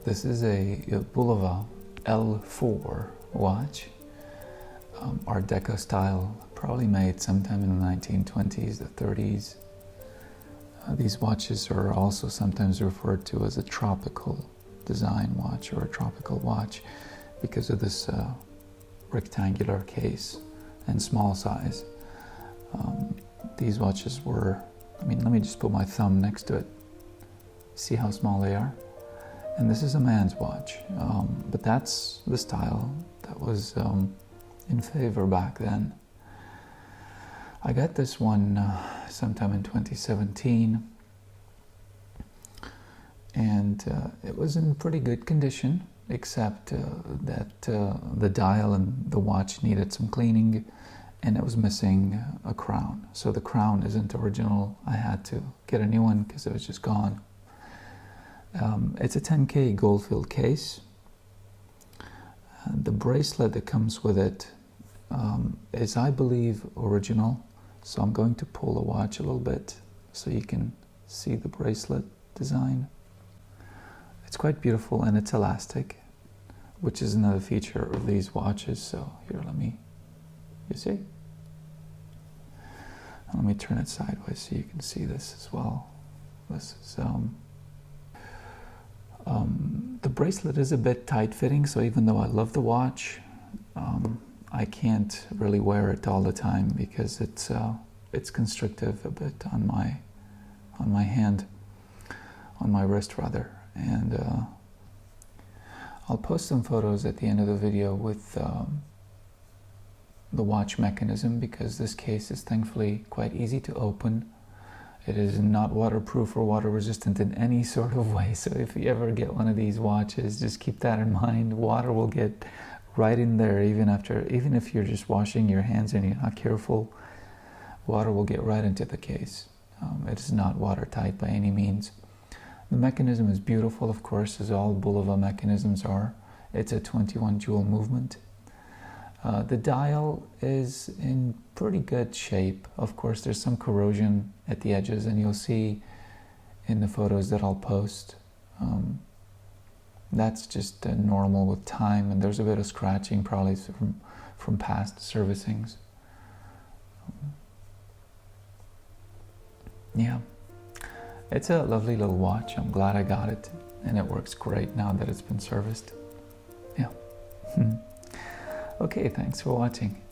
This is a Bulova L4 watch, Art Deco style, probably made sometime in the 1920s, the 30s. These watches are also sometimes referred to as a tropical design watch or a tropical watch because of this rectangular case and small size. These watches were, let me just put my thumb next to it. See how small they are? And this is a man's watch, but that's the style that was in favor back then. I got this one sometime in 2017, and it was in pretty good condition, except that the dial and the watch needed some cleaning, and it was missing a crown. So the crown isn't original. I had to get a new one because it was just gone. It's a 10K gold-filled case. The bracelet that comes with it is, I believe, original. So I'm going to pull the watch a little bit so you can see the bracelet design. It's quite beautiful and it's elastic, which is another feature of these watches. So here, you see? Let me turn it sideways so you can see this as well. This is the bracelet is a bit tight-fitting, so even though I love the watch, I can't really wear it all the time because it's constrictive a bit on my hand, on my wrist rather. And I'll post some photos at the end of the video with the watch mechanism, because this case is thankfully quite easy to open. It is not waterproof or water resistant in any sort of way. So if you ever get one of these watches, just keep that in mind. Water will get right in there, even if you're just washing your hands and you're not careful, water will get right into the case. It is not watertight by any means. The mechanism is beautiful, of course, as all Bulova mechanisms are. It's a 21 jewel movement. The dial is in pretty good shape. Of course, there's some corrosion at the edges, and you'll see in the photos that I'll post. That's just normal with time, and there's a bit of scratching probably from past servicings. Yeah, it's a lovely little watch. I'm glad I got it, and it works great now that it's been serviced. Yeah. Okay, thanks for watching.